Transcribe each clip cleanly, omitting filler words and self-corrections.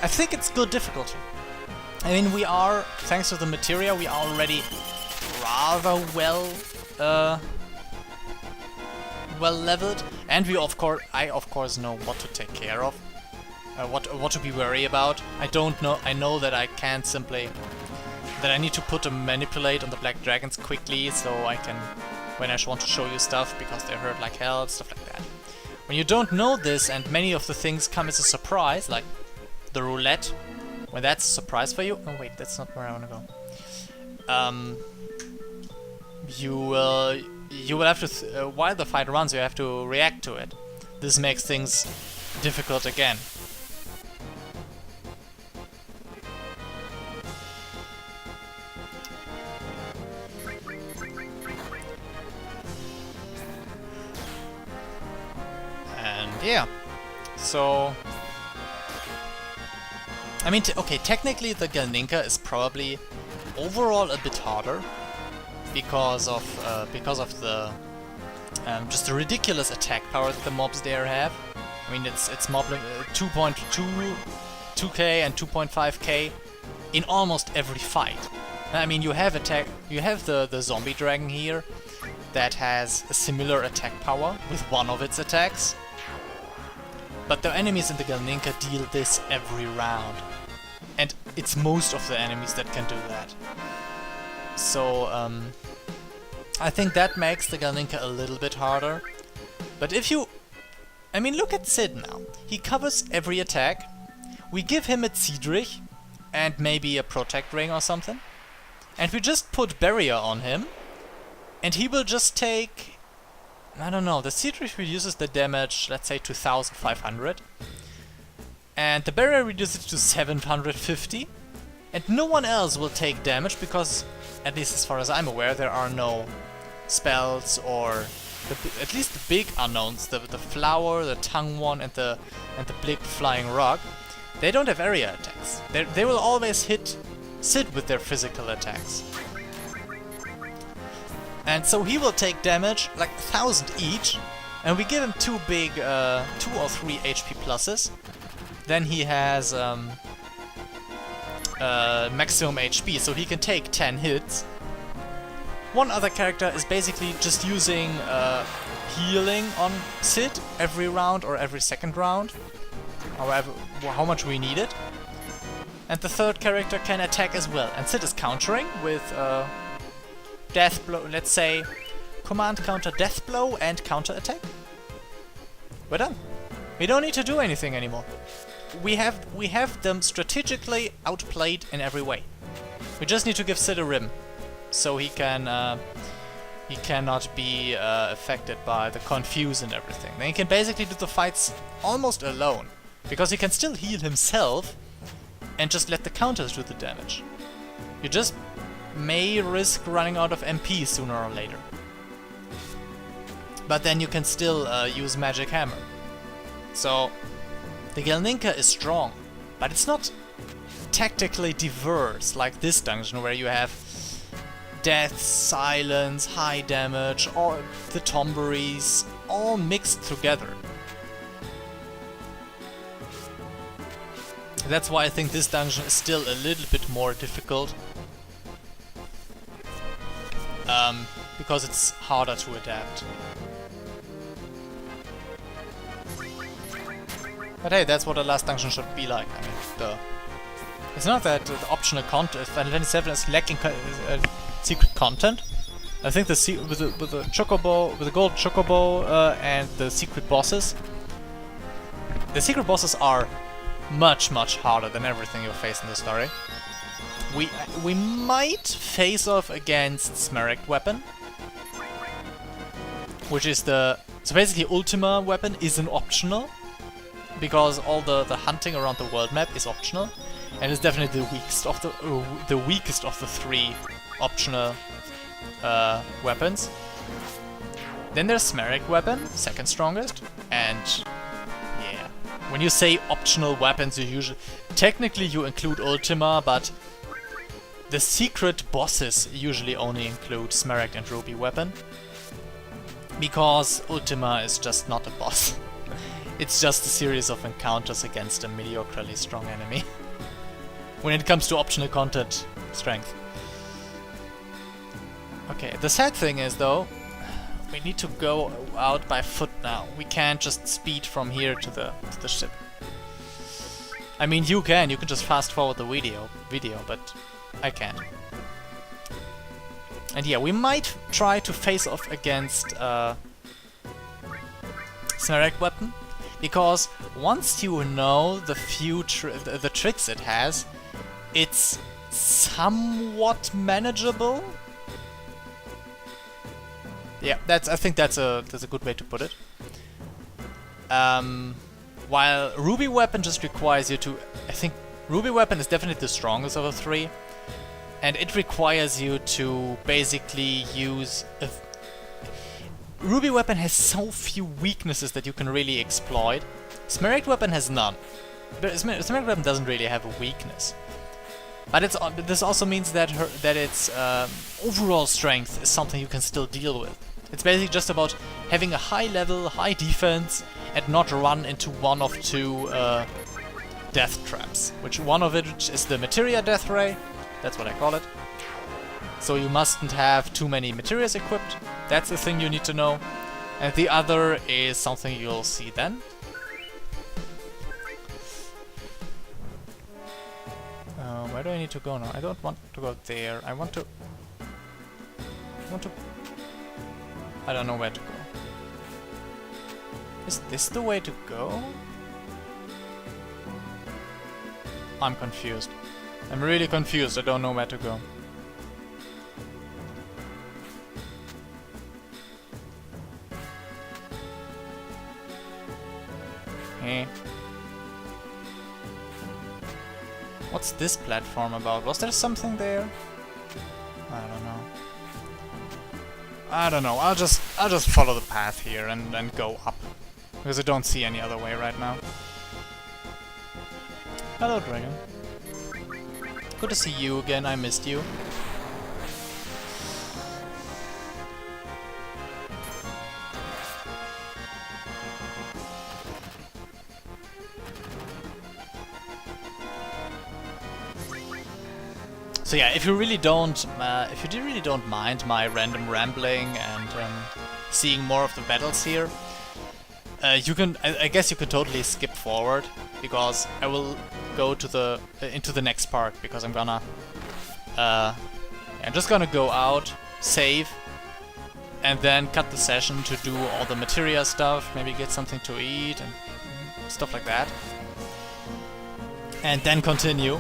I think it's good difficulty. I mean, we are, thanks to the materia, we are already rather well leveled, and I of course know what to take care of, what to be wary about. I know that I can't simply, that I need to put a manipulate on the black dragons quickly, so I can, when I want to show you stuff, because they hurt like hell, stuff like that. When you don't know this, and many of the things come as a surprise, like the roulette, when that's a surprise for you. Oh wait, that's not where I want to go. You will have to, while the fight runs, you have to react to it. This makes things difficult again. And yeah, so I mean, okay, technically the Galninka is probably overall a bit harder because of the just the ridiculous attack power that the mobs there have. I mean, it's mob 2.2k and 2.5k in almost every fight. I mean, you have the zombie dragon here that has a similar attack power with one of its attacks. But the enemies in the Galninka deal this every round. And it's most of the enemies that can do that. So, I think that makes the Galninka a little bit harder. But if you... I mean, look at Sid now. He covers every attack. We give him a Ziedrich and maybe a Protect Ring or something. And we just put Barrier on him. And he will just take... I don't know, the Ziedrich reduces the damage, let's say, to 1500. And the Barrier reduces it to 750. And no one else will take damage because, at least as far as I'm aware, there are no spells or at least the big unknowns, the flower, the tongue one, and the big flying rock. They don't have area attacks. They will always hit Sid with their physical attacks. And so he will take damage, like 1000 each, and we give him 2 or 3 HP pluses. Then he has maximum HP, so he can take 10 hits. One other character is basically just using healing on Sid every round or every second round, however, how much we need it. And the third character can attack as well, and Sid is countering with Death Blow, let's say command counter Death Blow and counter attack. We're done. We don't need to do anything anymore. We have them strategically outplayed in every way. We just need to give Sid a rim, so he cannot be affected by the confuse and everything. Then he can basically do the fights almost alone, because he can still heal himself and just let the counters do the damage. You just may risk running out of MP sooner or later. But then you can still use Magic Hammer. So, the Galninka is strong, but it's not tactically diverse like this dungeon where you have death, silence, high damage, or the tomberies all mixed together. That's why I think this dungeon is still a little bit more difficult. Because it's harder to adapt. But hey, that's what the last dungeon should be like. I mean, it's not that the optional content, Final Fantasy VII is lacking secret content. I think with the chocobo, with the gold chocobo and the secret bosses, the secret bosses are much harder than everything you face in the story. We might face off against Smaragd weapon, which is so basically Ultima weapon is an optional, because all the hunting around the world map is optional, and it's definitely the weakest of the 3 optional weapons. Then there's Smaragd weapon, second strongest, and yeah, when you say optional weapons, you usually technically you include Ultima, but the secret bosses usually only include Smaragd and Ruby weapon, because Ultima is just not a boss. It's just a series of encounters against a mediocrely strong enemy. When it comes to optional content strength. Okay, the sad thing is though, we need to go out by foot now. We can't just speed from here to the ship. I mean, you can just fast forward the video, but I can't. And yeah, we might try to face off against Smaragd Weapon, because once you know the the tricks it has, it's somewhat manageable. Yeah, I think that's a good way to put it. While Ruby Weapon just requires you to, I think Ruby Weapon is definitely the strongest of the three, and it requires you to basically use Ruby Weapon has so few weaknesses that you can really exploit. Smaragd Weapon has none. But Smaragd Weapon doesn't really have a weakness. But this also means that its overall strength is something you can still deal with. It's basically just about having a high level, high defense, and not run into one of two death traps. Which one of it is the Materia Death Ray, that's what I call it. So you mustn't have too many Materias equipped, that's the thing you need to know. And the other is something you'll see then. Where do I need to go now? I don't want to go there. I want to... I don't know where to go. Is this the way to go? I'm confused. I'm really confused. I don't know where to go. Eh. What's this platform about? Was there something there? I don't know. I'll just follow the path here and then go up. Because I don't see any other way right now. Hello, Dragon. Good to see you again. I missed you. So yeah, if you really don't mind my random rambling and seeing more of the battles here, you can. I guess you can totally skip forward, because I will go to into the next part, because I'm just gonna go out, save, and then cut the session to do all the materia stuff, maybe get something to eat and stuff like that, and then continue.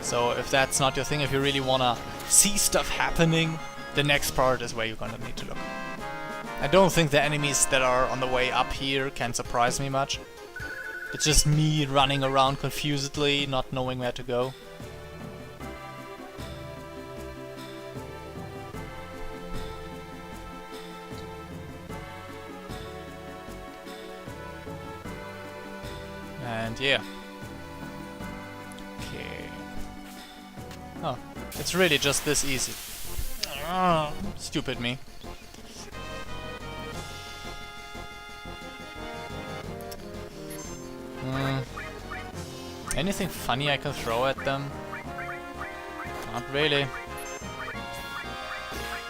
So if that's not your thing, if you really wanna see stuff happening, the next part is where you're gonna need to look. I don't think the enemies that are on the way up here can surprise me much. It's just me running around confusedly, not knowing where to go. And yeah. Oh, it's really just this easy. Stupid me. Anything funny I can throw at them? Not really.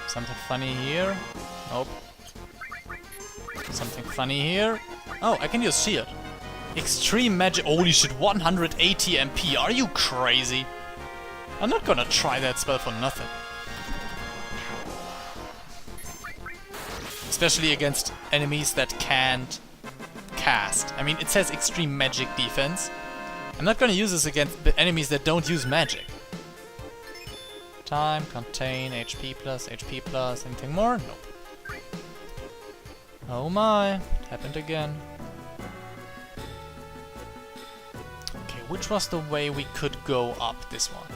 Something funny here? Nope. Something funny here? Oh, I can use shield. Extreme magic. Holy shit, 180 MP. Are you crazy? I'm not gonna try that spell for nothing. Especially against enemies that can't cast. I mean, it says extreme magic defense. I'm not gonna use this against the enemies that don't use magic. Time, contain, HP plus, anything more? Nope. Oh my, it happened again. Okay, which was the way we could go up this one?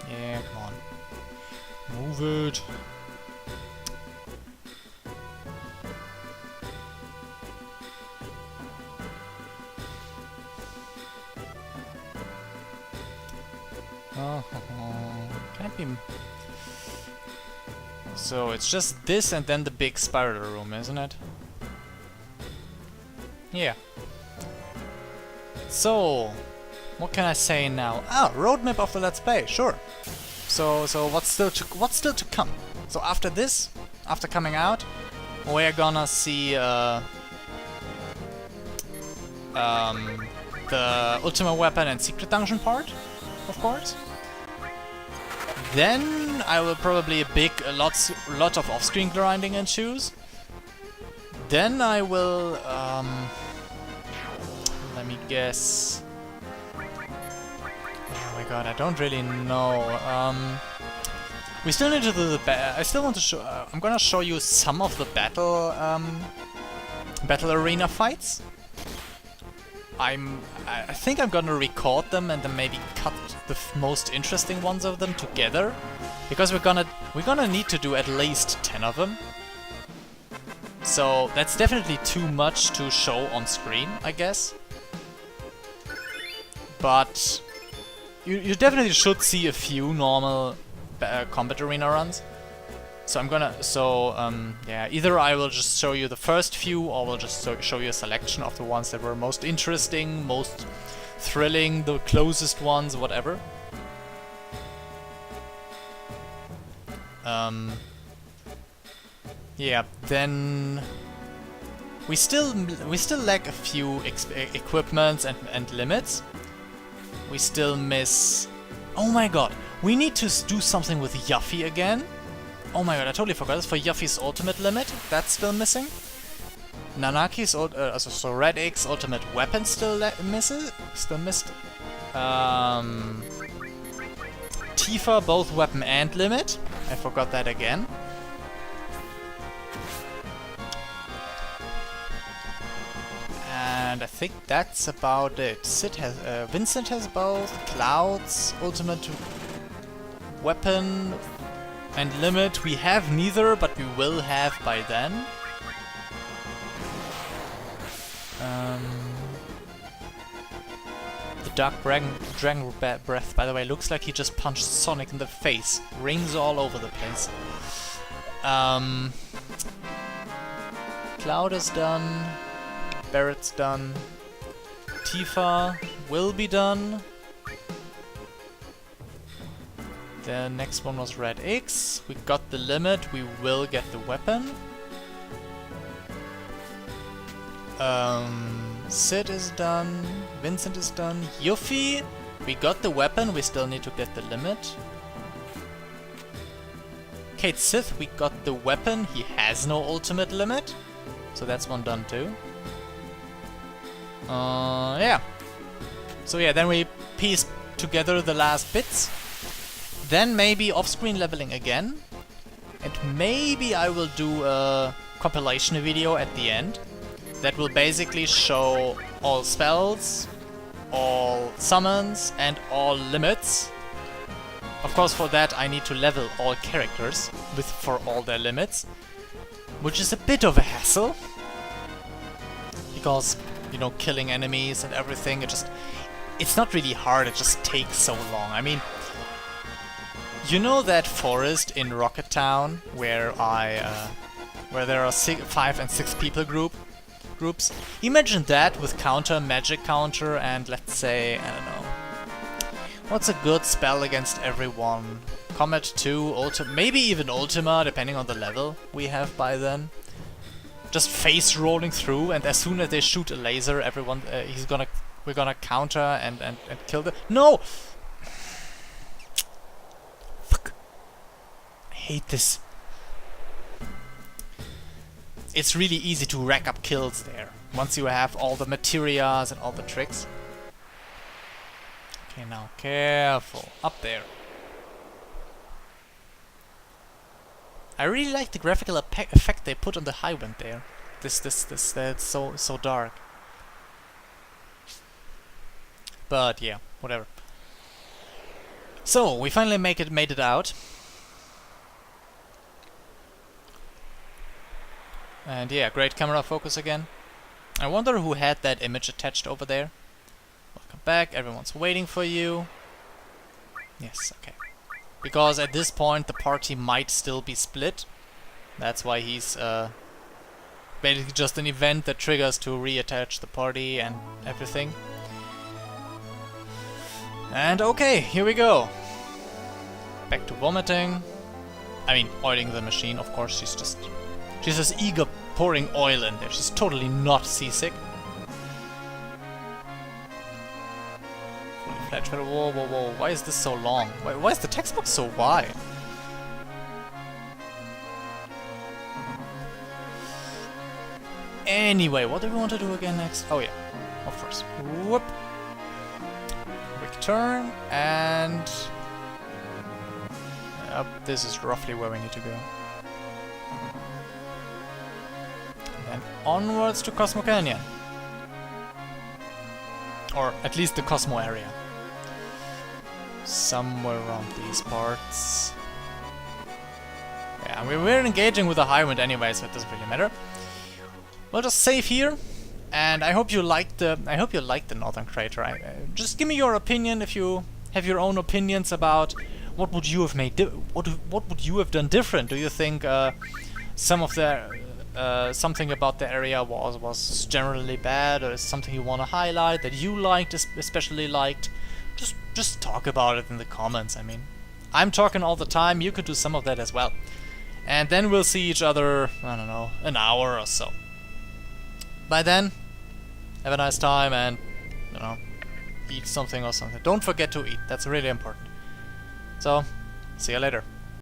Yeah, come on. Move it. Oh, can it be... So it's just this and then the big spiral room, isn't it? Yeah. So, what can I say now? Ah, roadmap of the Let's Play, sure. So what's still to come? So after this, after coming out, we're gonna see the Ultima Weapon and Secret Dungeon part, of course. Then I will probably a lot of off-screen grinding and choose. Then I will let me guess. Oh my god, I don't really know. We still need to do the I still want to show. I'm gonna show you some of the battle arena fights. I think I'm gonna record them and then maybe cut the most interesting ones of them together, because we're gonna need to do at least 10 of them. So that's definitely too much to show on screen, I guess. But you definitely should see a few normal combat arena runs. So I'm gonna, yeah, either I will just show you the first few, or we'll just show you a selection of the ones that were most interesting, most thrilling, the closest ones, whatever. Yeah, then we still lack a few equipments and limits. We still miss. Oh my god, we need to do something with Yuffie again. Oh my god, I totally forgot this. For Yuffie's ultimate limit, that's still missing. Nanaki's so Red X's ultimate weapon still missed. Tifa both weapon and limit. I forgot that again. And I think that's about it. Vincent has both. Cloud's ultimate weapon and limit we have neither, but we will have by then. The Dark Dragon Breath, by the way, looks like he just punched Sonic in the face. Rings all over the place. Cloud is done. Barrett's done. Tifa will be done. The next one was Red X. We got the limit. We will get the weapon. Sid is done. Vincent is done. Yuffie, we got the weapon. We still need to get the limit. Kate Sith, we got the weapon. He has no ultimate limit. So that's one done too. Yeah. So yeah, then we piece together the last bits. Then maybe off-screen leveling again. And maybe I will do a compilation video at the end that will basically show all spells, all summons, and all limits. Of course, for that I need to level all characters for all their limits, which is a bit of a hassle. Because, you know, killing enemies and everything, it's not really hard, it just takes so long. I mean, you know that forest in Rocket Town where where there are 5 and 6 people groups? Imagine that with counter, magic counter, and let's say, I don't know, what's a good spell against everyone? Comet 2, maybe even Ultima, depending on the level we have by then. Just face rolling through, and as soon as they shoot a laser, everyone we're gonna counter and kill them. No! Fuck. I hate this. It's really easy to rack up kills there, once you have all the materias and all the tricks. Okay, now careful. Up there. I really like the graphical effect they put on the high wind there. That's so dark. But yeah, whatever. So we finally made it out. And yeah, great camera focus again. I wonder who had that image attached over there. Welcome back, everyone's waiting for you. Yes, okay. Because at this point the party might still be split. That's why he's basically just an event that triggers to reattach the party and everything. And okay, here we go. Back to vomiting. I mean, oiling the machine, of course. She's just eager pouring oil in there. She's totally not seasick. Fully fledged. Whoa, whoa, whoa. Why is this so long? Why is the text box so wide? Anyway, what do we want to do again next? Oh yeah, of course. Whoop. Quick turn, and... this is roughly where we need to go. And onwards to Cosmo Canyon. Or at least the Cosmo area. Somewhere around these parts. Yeah, we're engaging with the high wind anyway, so it doesn't really matter. We'll just save here, and I hope you liked the Northern Crater. Just give me your opinion if you have your own opinions about what would you have made. What would you have done different? Do you think some of the something about the area was generally bad, or is something you want to highlight that you liked, especially liked? Just talk about it in the comments. I mean, I'm talking all the time. You could do some of that as well, and then we'll see each other. I don't know, an hour or so. By then, have a nice time and, you know, eat something or something. Don't forget to eat, that's really important. So, see you later.